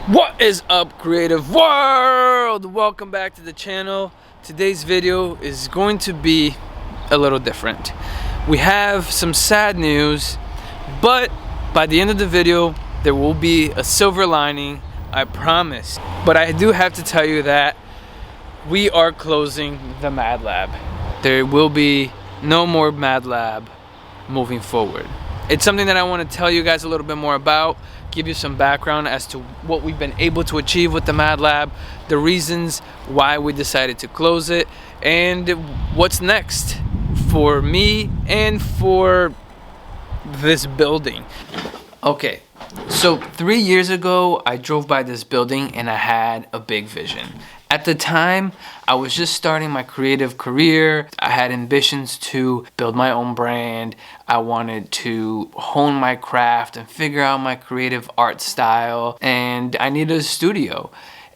What is up, creative world? Welcome back to the channel. Today's video is going to be a little different. We have some sad news, but by the end of the video there will be a silver lining, I promise. But I do have to tell you that we are closing the Mad Lab. There will be no more Mad Lab moving forward. It's something that I want to tell you guys a little bit more about, give you some background as to what we've been able to achieve with the Mad Lab, the reasons why we decided to close it, and what's next for me and for this building. Okay, so 3 years ago I drove by this building and I had a big vision. At the time, I was just starting my creative career. I had ambitions to build my own brand. I wanted to hone my craft and figure out my creative art style, and I needed a studio.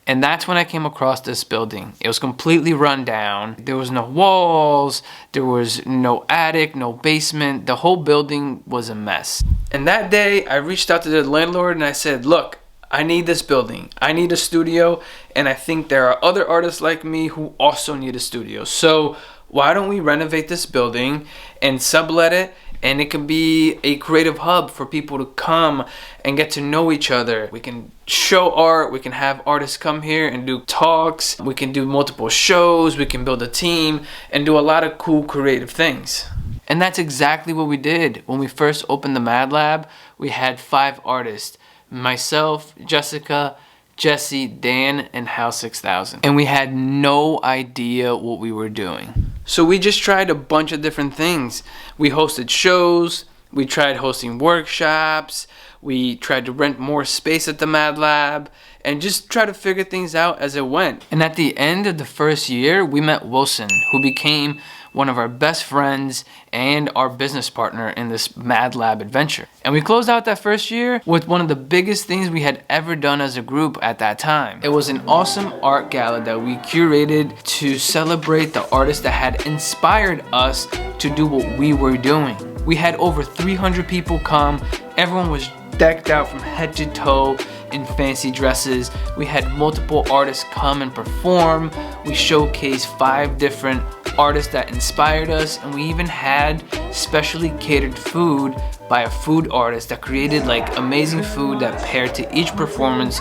And that's when I came across this building. It was completely run down. There was no walls, there was no attic, no basement. The whole building was a mess. And that day, I reached out to the landlord and I said, look, I need this building. I need a studio, and I think there are other artists like me who also need a studio. So why don't we renovate this building and sublet it, and it can be a creative hub for people to come and get to know each other. We can show art, we can have artists come here and do talks, we can do multiple shows, we can build a team and do a lot of cool creative things. And that's exactly what we did. When we first opened the Mad Lab, we had 5 artists. Myself, Jessica, Jesse, Dan, and Hal 6000. And we had no idea what we were doing. So we just tried a bunch of different things. We hosted shows, we tried hosting workshops, we tried to rent more space at the Mad Lab, and just try to figure things out as it went. And at the end of the first year, we met Wilson, who became one of our best friends and our business partner in this Mad Lab adventure. And we closed out that first year with one of the biggest things we had ever done as a group at that time. It was an awesome art gala that we curated to celebrate the artists that had inspired us to do what we were doing. We had over 300 people come. Everyone was decked out from head to toe in fancy dresses. We had multiple artists come and perform. We showcased 5 different artists that inspired us, and we even had specially catered food by a food artist that created like amazing food that paired to each performance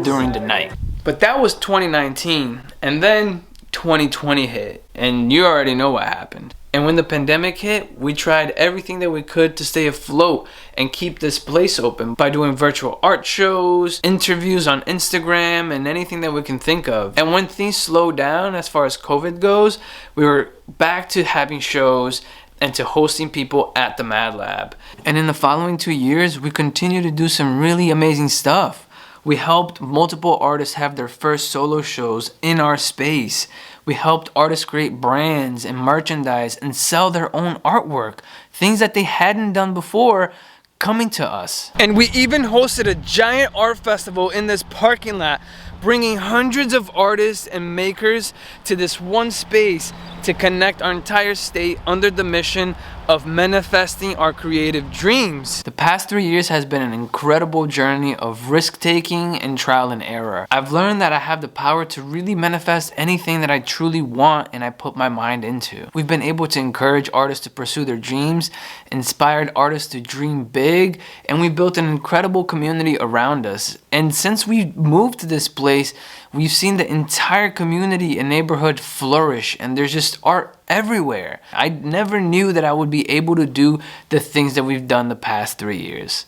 during the night. But that was 2019, and then 2020 hit, and you already know what happened. And when the pandemic hit, we tried everything that we could to stay afloat and keep this place open by doing virtual art shows, interviews on Instagram, and anything that we can think of. And when things slowed down as far as COVID goes, we were back to having shows and to hosting people at the Mad Lab. And in the following 2 years, we continued to do some really amazing stuff. We helped multiple artists have their first solo shows in our space. We helped artists create brands and merchandise and sell their own artwork, things that they hadn't done before coming to us. And we even hosted a giant art festival in this parking lot, bringing hundreds of artists and makers to this one space to connect our entire state under the mission of manifesting our creative dreams. The past 3 years has been an incredible journey of risk-taking and trial and error. I've learned that I have the power to really manifest anything that I truly want and I put my mind into. We've been able to encourage artists to pursue their dreams, inspired artists to dream big, and we built an incredible community around us. And since we moved to this place, we've seen the entire community and neighborhood flourish, and there's just art everywhere. I never knew that I would be able to do the things that we've done the past 3 years.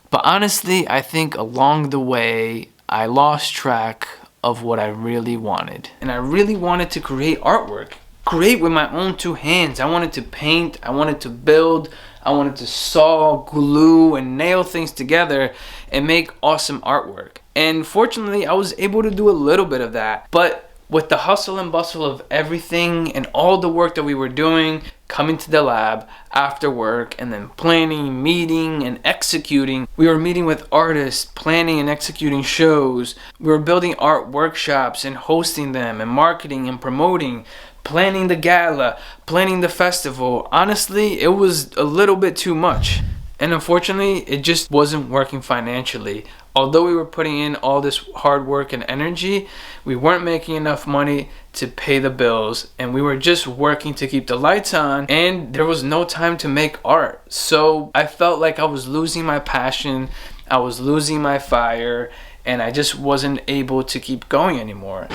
But honestly, I think along the way, I lost track of what I really wanted. And I really wanted to create artwork. Create with my own 2 hands. I wanted to paint, I wanted to build, I wanted to saw, glue, and nail things together and make awesome artwork. And fortunately, I was able to do a little bit of that. But with the hustle and bustle of everything and all the work that we were doing, coming to the lab after work and then planning, meeting, and executing, we were meeting with artists, planning and executing shows. We were building art workshops and hosting them and marketing and promoting, planning the gala, planning the festival. Honestly, it was a little bit too much. And unfortunately, it just wasn't working financially. Although we were putting in all this hard work and energy, we weren't making enough money to pay the bills, and we were just working to keep the lights on, and there was no time to make art. So I felt like I was losing my passion, I was losing my fire, and I just wasn't able to keep going anymore.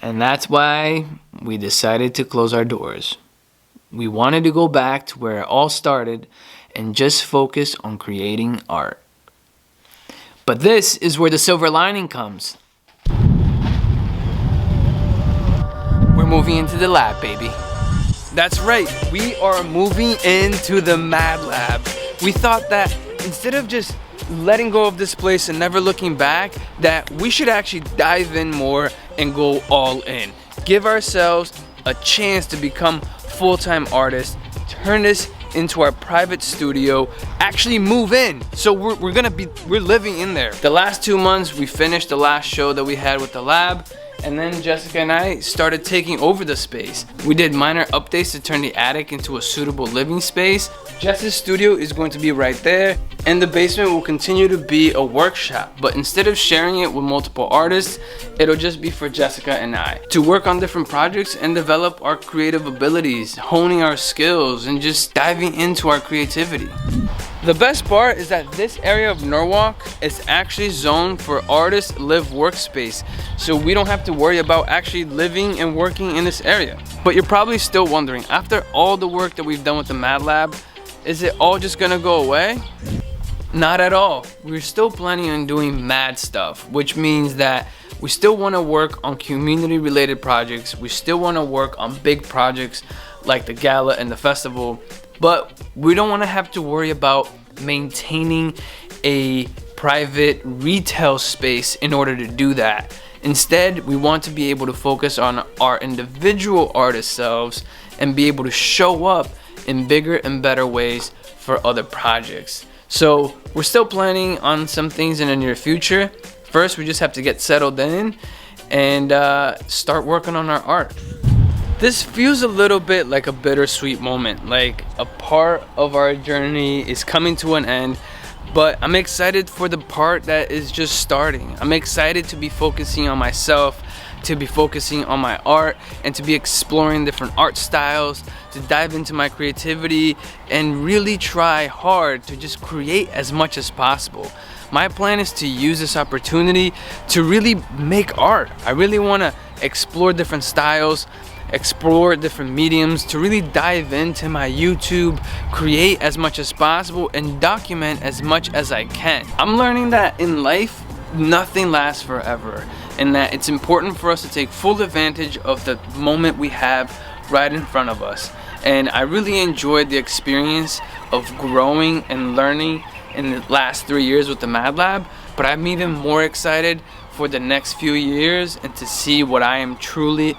And that's why we decided to close our doors. We wanted to go back to where it all started and just focus on creating art. But this is where the silver lining comes. We're moving into the lab, baby. That's right, we are moving into the Mad Lab. We thought that instead of just letting go of this place and never looking back, that we should actually dive in more and go all in. Give ourselves a chance to become full-time artists, turn this into our private studio, actually move in. So we're living in there. The last 2 months we finished the last show that we had with the lab, and then Jessica and I started taking over the space. We did minor updates to turn the attic into a suitable living space. Jess's studio is going to be right there, and the basement will continue to be a workshop, but instead of sharing it with multiple artists, it'll just be for Jessica and I to work on different projects and develop our creative abilities, honing our skills, and just diving into our creativity. The best part is that this area of Norwalk is actually zoned for artists live workspace, so we don't have to worry about actually living and working in this area. But you're probably still wondering, after all the work that we've done with the Mad Lab, is it all just gonna go away? Not at all. We're still planning on doing mad stuff, which means that we still want to work on community related projects. We still want to work on big projects like the gala and the festival, but we don't want to have to worry about maintaining a private retail space in order to do that. Instead, we want to be able to focus on our individual artist selves and be able to show up in bigger and better ways for other projects. So we're still planning on some things in the near future. First, we just have to get settled in and start working on our art. This feels a little bit like a bittersweet moment, like a part of our journey is coming to an end, but I'm excited for the part that is just starting. I'm excited to be focusing on myself, to be focusing on my art, and to be exploring different art styles, to dive into my creativity and really try hard to just create as much as possible. My plan is to use this opportunity to really make art. I really want to explore different styles, explore different mediums, to really dive into my YouTube, create as much as possible, and document as much as I can. I'm learning that in life, nothing lasts forever, and that it's important for us to take full advantage of the moment we have right in front of us. And I really enjoyed the experience of growing and learning in the last 3 years with the Mad Lab, but I'm even more excited for the next few years and to see what I am truly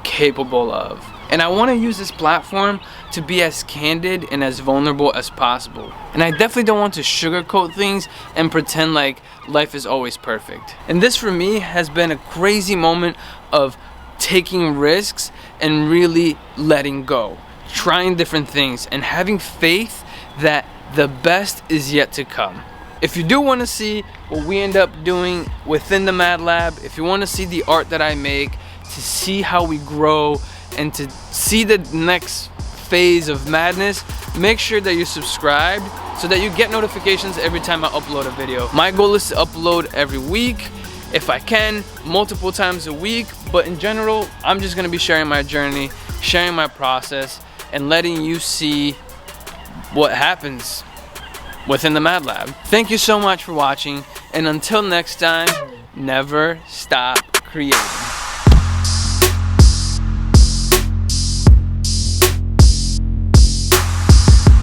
capable of. And I want to use this platform to be as candid and as vulnerable as possible. And I definitely don't want to sugarcoat things and pretend like life is always perfect. And this for me has been a crazy moment of taking risks and really letting go, trying different things and having faith that the best is yet to come. If you do want to see what we end up doing within the Mad Lab, if you want to see the art that I make, to see how we grow, and to see the next phase of madness, make sure that you're subscribed so that you get notifications every time I upload a video. My goal is to upload every week, if I can, multiple times a week, but in general, I'm just gonna be sharing my journey, sharing my process, and letting you see what happens within the Mad Lab. Thank you so much for watching, and until next time, never stop creating.